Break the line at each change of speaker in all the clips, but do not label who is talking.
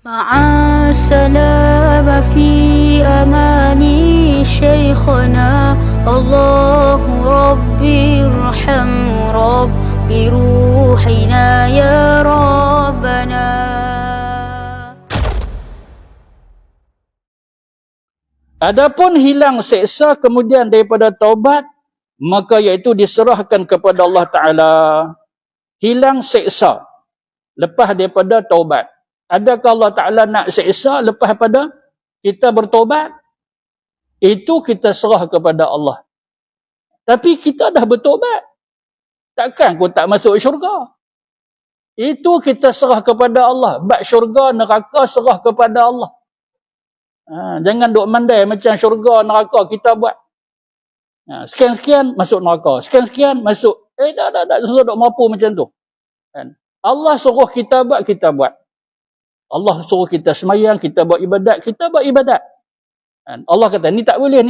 مع السلامة في أماني شيخنا الله ربي ارحم ربي روحنا يا ربنا.
Adapun hilang seksa kemudian daripada taubat, maka iaitu diserahkan kepada Allah Ta'ala. Hilang seksa lepas daripada taubat. Adakah Allah Ta'ala nak seksa lepas pada kita bertaubat? Itu kita serah kepada Allah. Tapi kita dah bertaubat. Takkan aku tak masuk syurga? Itu kita serah kepada Allah. Bab syurga, neraka serah kepada Allah. Jangan duk mandai macam syurga, neraka kita buat. Sekian-sekian masuk neraka. Sekian-sekian masuk. Tak susah duk mampu macam tu. Allah suruh kita buat. Allah suruh kita semayang, kita buat ibadat, kita buat ibadat. Allah kata, ni tak boleh,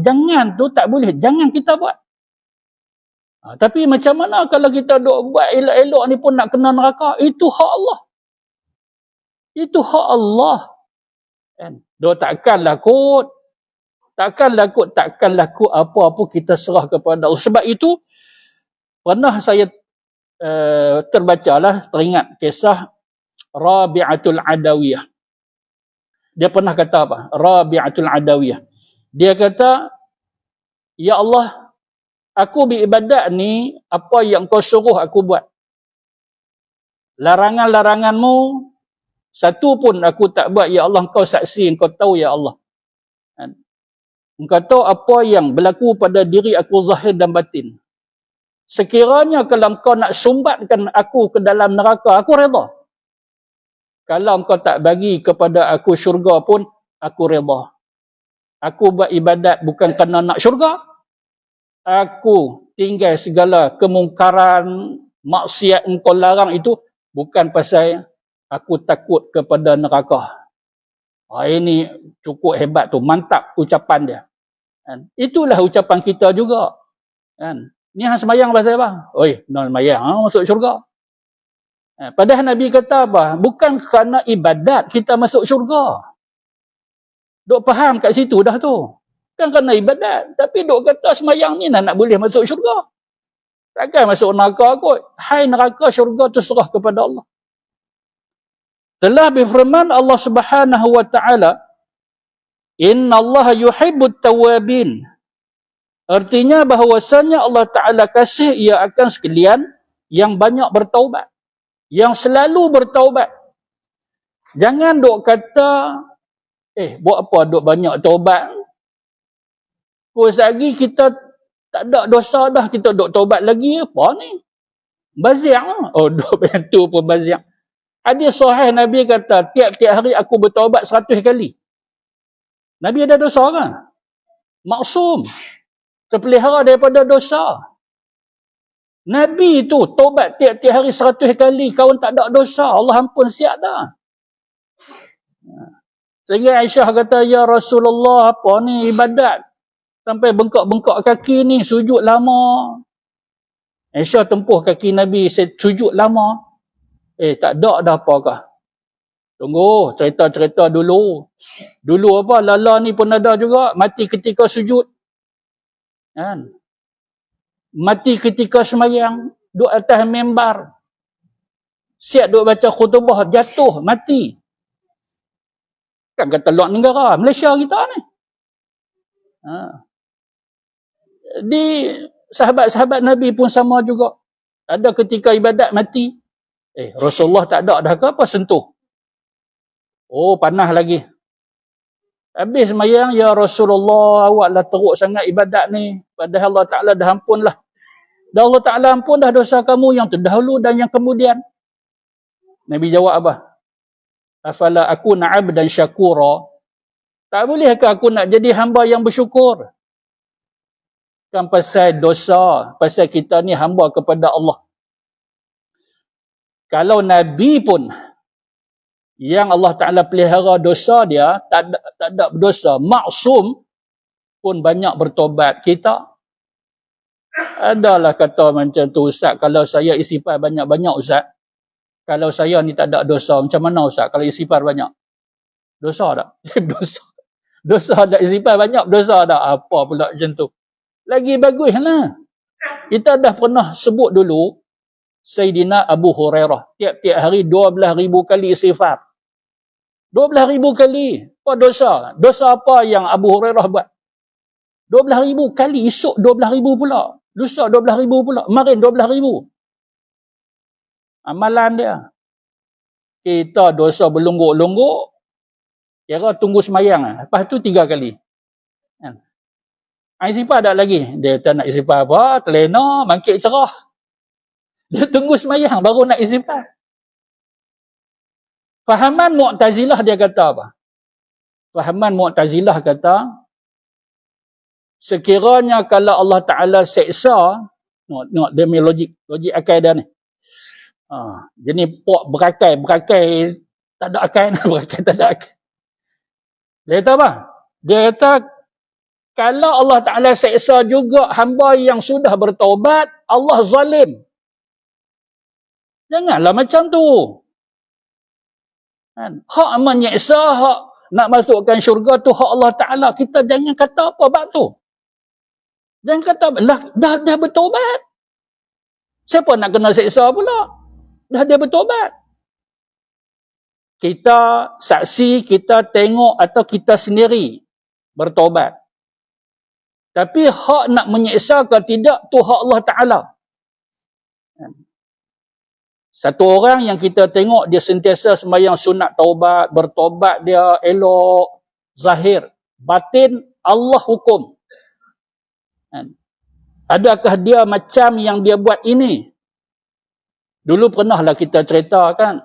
jangan tu tak boleh, jangan kita buat. Tapi macam mana kalau kita duk buat elok-elok ni pun nak kena neraka? Itu hak Allah. Itu hak Allah. Takkan lakut apa-apa kita serah kepada Allah. Sebab itu, pernah saya teringat kisah Rabi'atul Adawiyah. Dia pernah kata apa? Rabi'atul Adawiyah. Dia kata, ya Allah, aku beribadat ni, apa yang kau suruh aku buat. Larangan-laranganmu, satu pun aku tak buat, ya Allah, kau saksi, kau tahu, ya Allah. Engkau tahu apa yang berlaku pada diri aku zahir dan batin. Sekiranya kalau kau nak sumbatkan aku ke dalam neraka, aku redha. Kalau kau tak bagi kepada aku syurga pun, aku redha. Aku buat ibadat bukan kerana nak syurga. Aku tinggal segala kemungkaran, maksiat engkau larang itu, bukan pasal aku takut kepada neraka. Ini cukup hebat tu, mantap ucapan dia. Itulah ucapan kita juga. Ni hang semayang pasal apa? Oi, nak semayang, masuk syurga. Padahal Nabi kata apa? Bukan kerana ibadat kita masuk syurga. Duk faham kat situ dah tu. Bukan kerana ibadat. Tapi duk kata semayang ni nak boleh masuk syurga. Takkan masuk neraka kot. Hai neraka, syurga tu serah kepada Allah. Telah berfirman Allah Subhanahu wa ta'ala, Inna Allah yuhibbut tawabin. Artinya bahawasanya Allah Ta'ala kasih ia akan sekalian yang banyak bertaubat. Yang selalu bertaubat. Jangan duk kata, buat apa duk banyak taubat? Lagi kita tak ada dosa dah, kita duk taubat lagi, apa ni? Baziak. Duk bantu pun baziak. Hadis sahih Nabi kata, tiap-tiap hari aku bertaubat 100 kali. Nabi ada dosa kan? Maksum. Terpelihara daripada dosa. Nabi tu taubat tiap-tiap hari 100 kali. Kawan tak ada dosa. Allah ampun siap dah. Sehingga Aisyah kata, ya Rasulullah, apa ni ibadat? Sampai bengkak-bengkak kaki ni, sujud lama. Aisyah tempuh kaki Nabi, sujud lama. Tak ada dah apakah. Tunggu, cerita-cerita dulu. Dulu apa, Lala ni pun ada juga, mati ketika sujud. Mati ketika semayang, duduk atas mimbar. Siap duduk baca khutbah, jatuh, mati. Kan kata luar negara, Malaysia kita ni. Di sahabat-sahabat Nabi pun sama juga. Ada ketika ibadat mati. Rasulullah tak ada dah ke apa sentuh. Panah lagi. Habis semayang, ya Rasulullah, awaklah teruk sangat ibadat ni. Padahal Allah Ta'ala dah ampun lah. Dan Allah Ta'ala ampun dah dosa kamu yang terdahulu dan yang kemudian. Nabi jawab apa? Afala aku na'ab dan syakura. Tak bolehkah aku nak jadi hamba yang bersyukur? Kan pasal dosa, pasal kita ni hamba kepada Allah. Kalau Nabi pun, yang Allah Ta'ala pelihara dosa dia, tak ada berdosa, maksum, pun banyak bertobat. Kita adalah kata macam tu, Ustaz, kalau saya istighfar banyak-banyak, Ustaz, Kalau saya ni tak ada dosa, macam mana Ustaz kalau istighfar banyak? Dosa tak? Dosa. Dosa tak istighfar banyak, dosa tak? Apa pula macam tu? Lagi baguslah. Kita dah pernah sebut dulu, Sayyidina Abu Hurairah. Tiap-tiap hari 12,000 kali istighfar. 12,000 kali. Apa dosa? Dosa apa yang Abu Hurairah buat? 12,000 kali. Esok 12,000 pula. Lusa 12,000 pula. Kemarin 12,000. Amalan dia. Kita dosa berlungguk-lungguk. Kira tunggu semayang lah. Lepas tu 3 kali. Istighfar tak lagi. Dia tak nak istighfar apa. Terlena, mangkit cerah. Dia tunggu semayang baru nak istighfar. Fahaman Mu'tazilah dia kata apa? Fahaman Mu'tazilah kata, sekiranya kalau Allah Ta'ala seksa, tengok dia punya logik akal dia ni. Jenis pok berakai tak ada akal, berakai tak ada akal. Dia kata apa? Dia kata, kalau Allah Ta'ala seksa juga hamba yang sudah bertaubat, Allah zalim. Janganlah macam tu. Hak menyeksa, hak nak masukkan syurga tu hak Allah Ta'ala. Kita jangan kata apa bab tu. Jangan kata, dah bertaubat. Siapa nak kena seksa pula? Dah dia bertaubat. Kita saksi, kita tengok atau kita sendiri bertaubat. Tapi hak nak menyeksa ke tidak, tu hak Allah Ta'ala. Satu orang yang kita tengok dia sentiasa sembahyang sunat taubat, bertaubat dia elok, zahir, batin Allah hukum. Adakah dia macam yang dia buat ini? Dulu pernahlah kita cerita kan,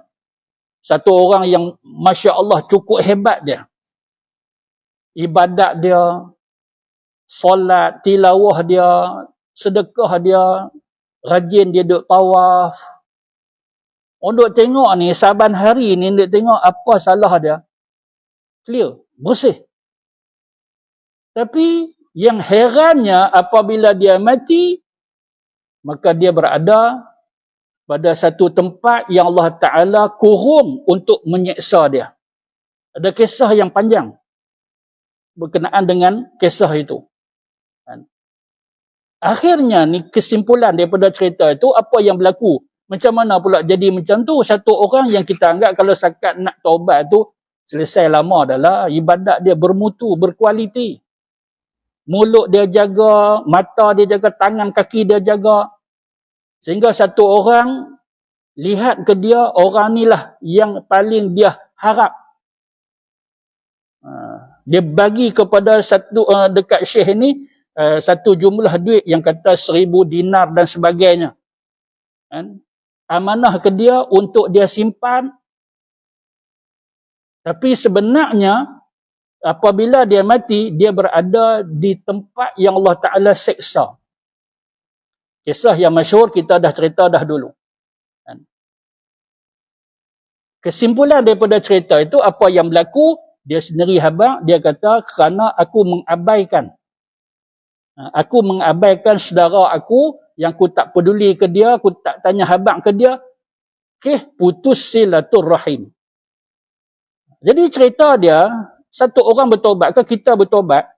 satu orang yang Masya Allah cukup hebat dia. Ibadat dia, solat, tilawah dia, sedekah dia, rajin dia duduk tawaf. Orang duk tengok ni, saban hari ni duk tengok apa salah dia. Clear, bersih. Tapi yang herannya apabila dia mati, maka dia berada pada satu tempat yang Allah Ta'ala kurung untuk menyeksa dia. Ada kisah yang panjang berkenaan dengan kisah itu. Akhirnya ni kesimpulan daripada cerita itu, apa yang berlaku. Macam mana pula jadi macam tu? Satu orang yang kita anggap kalau sakat nak taubat tu, selesai lama adalah ibadat dia bermutu, berkualiti. Mulut dia jaga, mata dia jaga, tangan kaki dia jaga. Sehingga satu orang lihat ke dia, orang ni lah yang paling dia harap. Dia bagi kepada satu dekat syekh ni satu jumlah duit yang kata 1,000 dinar dan sebagainya. Amanah ke dia untuk dia simpan. Tapi sebenarnya apabila dia mati, dia berada di tempat yang Allah Ta'ala seksa. Kisah yang masyhur kita dah cerita dah dulu. Kesimpulan daripada cerita itu, apa yang berlaku, dia sendiri habaq, dia kata, kerana aku mengabaikan. Aku mengabaikan saudara aku, yang aku tak peduli ke dia, aku tak tanya habaq ke dia, putus silaturrahim. Jadi cerita dia, satu orang bertobat ke kita bertobat,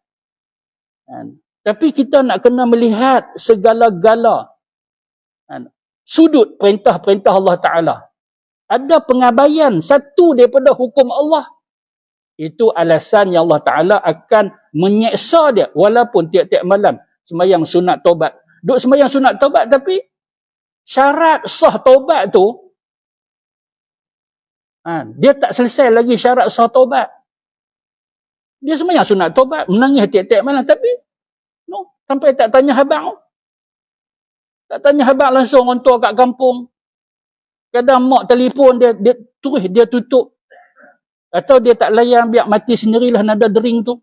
tapi kita nak kena melihat segala-gala sudut perintah-perintah Allah Ta'ala. Ada pengabaian satu daripada hukum Allah. Itu alasan yang Allah Ta'ala akan menyeksa dia walaupun tiap-tiap malam sembahyang sunat taubat. Duk sembahyang sunat taubat tapi syarat sah taubat tu dia tak selesai lagi syarat sah taubat. Dia sembahyang sunat taubat, menangis tiap-tiap malam tapi sampai tak tanya habaq. Tak tanya habaq langsung orang tua kat kampung. Kadang mak telefon dia terus dia tutup. Atau dia tak layan, biar mati sendirilah nada dering tu.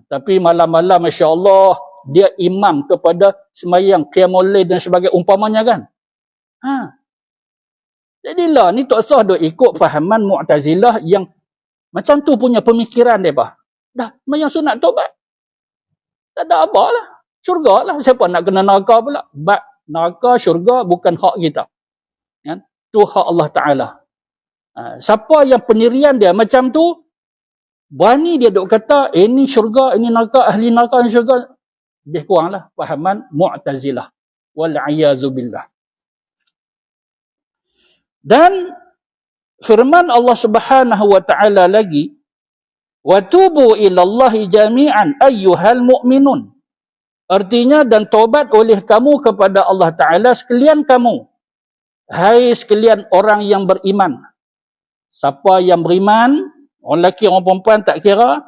Tapi malam-malam Masya Allah, dia imam kepada sembahyang qiyamul lail dan sebagainya umpamanya kan. Jadilah ni tak sah duk ikut fahaman Mu'tazilah yang macam tu punya pemikiran mereka. Dah sembahyang sunat taubat. Tak ada apa lah. Syurga lah. Siapa nak kena neraka pula? Neraka, syurga bukan hak kita. Itu hak Allah Ta'ala. Siapa yang pendirian dia macam tu, berani dia duk kata, ini syurga, ini neraka, ahli neraka, ini syurga. Lebih kuranglah fahaman Mu'tazilah. Wal'ayazubillah. Dan firman Allah Subhanahu wa Ta'ala lagi, wa tubu ilallahi jami'an ayyuhal mu'minun. Artinya, dan taubat oleh kamu kepada Allah Ta'ala sekalian kamu. Hai sekalian orang yang beriman. Siapa yang beriman, orang lelaki, orang perempuan tak kira,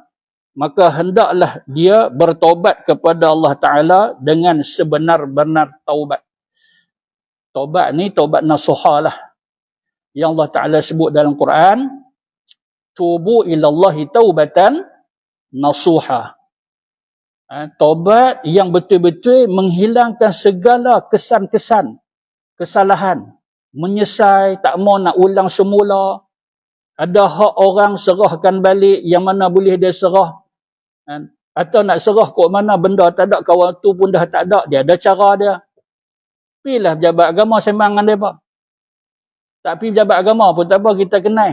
maka hendaklah dia bertaubat kepada Allah Ta'ala dengan sebenar-benar taubat. Taubat ni taubat nasuha lah. Yang Allah Ta'ala sebut dalam Quran, tubu ilallahi taubatan nasuha. Taubat yang betul-betul menghilangkan segala kesan-kesan, kesalahan, menyesal, tak mau nak ulang semula. Ada hak orang serahkan balik, yang mana boleh dia serah. Atau nak serah kok mana benda tak ada, kawan tu pun dah tak ada, dia ada cara dia. Pergilah pejabat agama sembang dengan mereka. Tak pergi pejabat agama pun tak apa, kita kenal.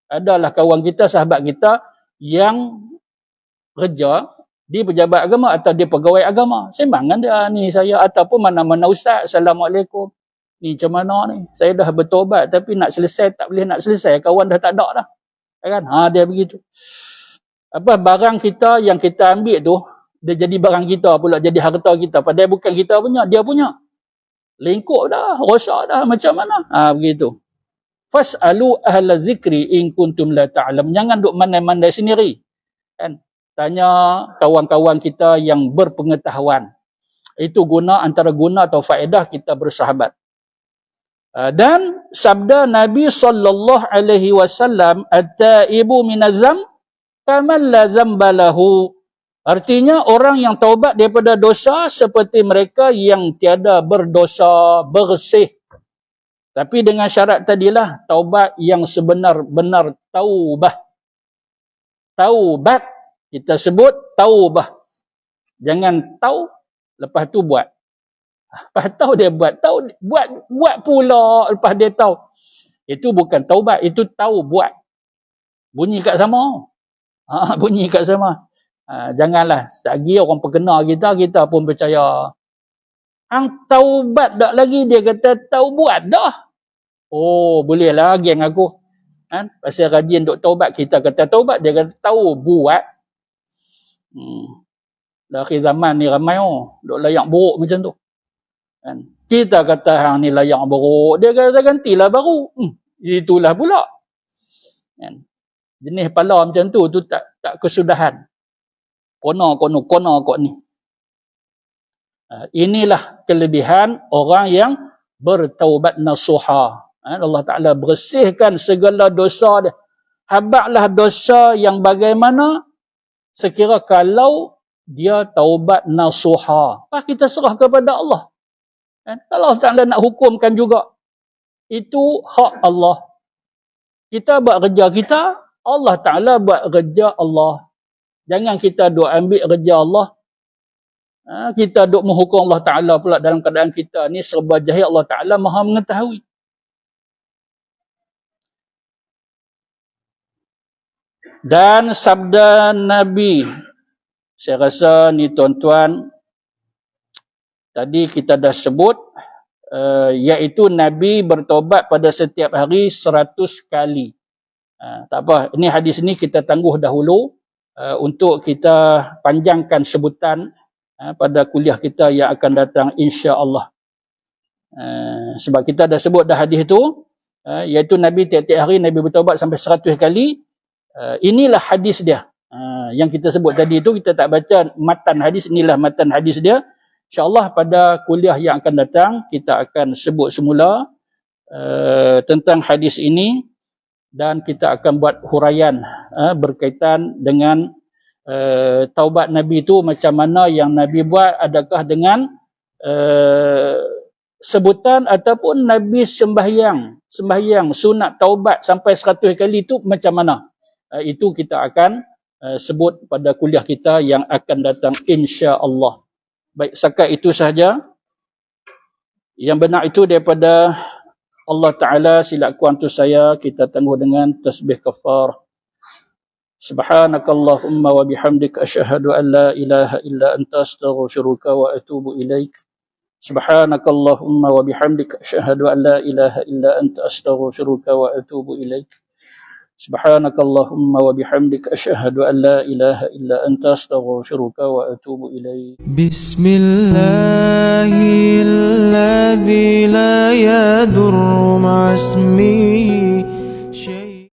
Adalah kawan kita, sahabat kita yang kerja di pejabat agama atau di pegawai agama. Sembang dengan dia, ni saya, ataupun mana-mana ustaz, Assalamualaikum. Ni macam mana ni? Saya dah bertobat tapi nak selesai, tak boleh nak selesai. Kawan dah tak ada dah. Kan? Dia begitu. Barang kita yang kita ambil tu, dia jadi barang kita pula, jadi harta kita. Padahal bukan kita punya, dia punya. Lingkup dah, rosak dah, macam mana? Begitu. Fas'alu ahla zikri in kuntum la ta'lam. Jangan duk mandai-mandai sendiri. Kan? Tanya kawan-kawan kita yang berpengetahuan. Itu guna, antara guna atau faedah kita bersahabat. Dan sabda Nabi sallallahu alaihi wasallam, at-taibu minaz-dzam kaman la dzamba lahu. Artinya orang yang taubat daripada dosa seperti mereka yang tiada berdosa, bersih. Tapi dengan syarat tadilah, taubat yang sebenar-benar taubah. Taubat kita sebut taubah. Jangan tahu lepas tu buat. Lepas tahu dia buat, tahu buat pula lepas dia tahu. Itu bukan taubat, itu tahu buat. Bunyi kat sama. Bunyi kat sama. Janganlah lagi orang perkena kita pun percaya. Hang taubat dak lagi, dia kata tahu buat dah. Oh, boleh lah geng aku. Pasal rajin duk taubat, kita kata taubat, dia kata tahu buat. Akhir zaman ni ramai duk layak buruk macam tu. Kita kata hang ni layak buruk, dia kata gantilah baru. Itulah pula. Jenis pala macam tu tak kesudahan. Kona kok ni. Inilah kelebihan orang yang bertaubat nasuha. Allah Ta'ala bersihkan segala dosa dia. Habaklah dosa yang bagaimana sekira kalau dia taubat nasuha. Kita serah kepada Allah. Kalau Allah Ta'ala nak hukumkan juga, itu hak Allah. Kita buat kerja kita, Allah Ta'ala buat kerja Allah. Jangan kita duk ambil kerja Allah. Kita duk menghukum Allah Ta'ala pula dalam keadaan kita ni serba jahil. Allah Ta'ala maha mengetahui. Dan sabda Nabi, saya rasa ni tuan-tuan, tadi kita dah sebut, iaitu Nabi bertobat pada setiap hari 100 kali. Tak apa, ini hadis ni kita tangguh dahulu untuk kita panjangkan sebutan pada kuliah kita yang akan datang insya-Allah. Sebab kita dah sebut dah hadis tu, iaitu Nabi tiap-tiap hari Nabi bertobat sampai 100 kali. Inilah hadis dia. Yang kita sebut tadi tu, kita tak baca matan hadis, inilah matan hadis dia. InsyaAllah pada kuliah yang akan datang, kita akan sebut semula tentang hadis ini. Dan kita akan buat huraian berkaitan dengan taubat Nabi itu macam mana yang Nabi buat, adakah dengan sebutan ataupun Nabi sembahyang sunat taubat sampai 100 kali itu macam mana. Itu kita akan sebut pada kuliah kita yang akan datang insya-Allah. Baik, setakat itu sahaja. Yang benar itu daripada Allah Ta'ala silaku antu saya, kita tangguh dengan tasbih kafar. Subhanakallahumma wa bihamdika asyhadu an la ilaha illa anta astaghfiruka wa atubu ilaik. Subhanakallahumma wa bihamdika asyhadu an la ilaha illa anta astaghfiruka wa atubu ilaik. Subhanakallahumma wa bihamdika asyhadu an la ilaha illa anta astaghfiruka wa atubu ilaik.
Bismillahilladzi la yadurru ma'asmihi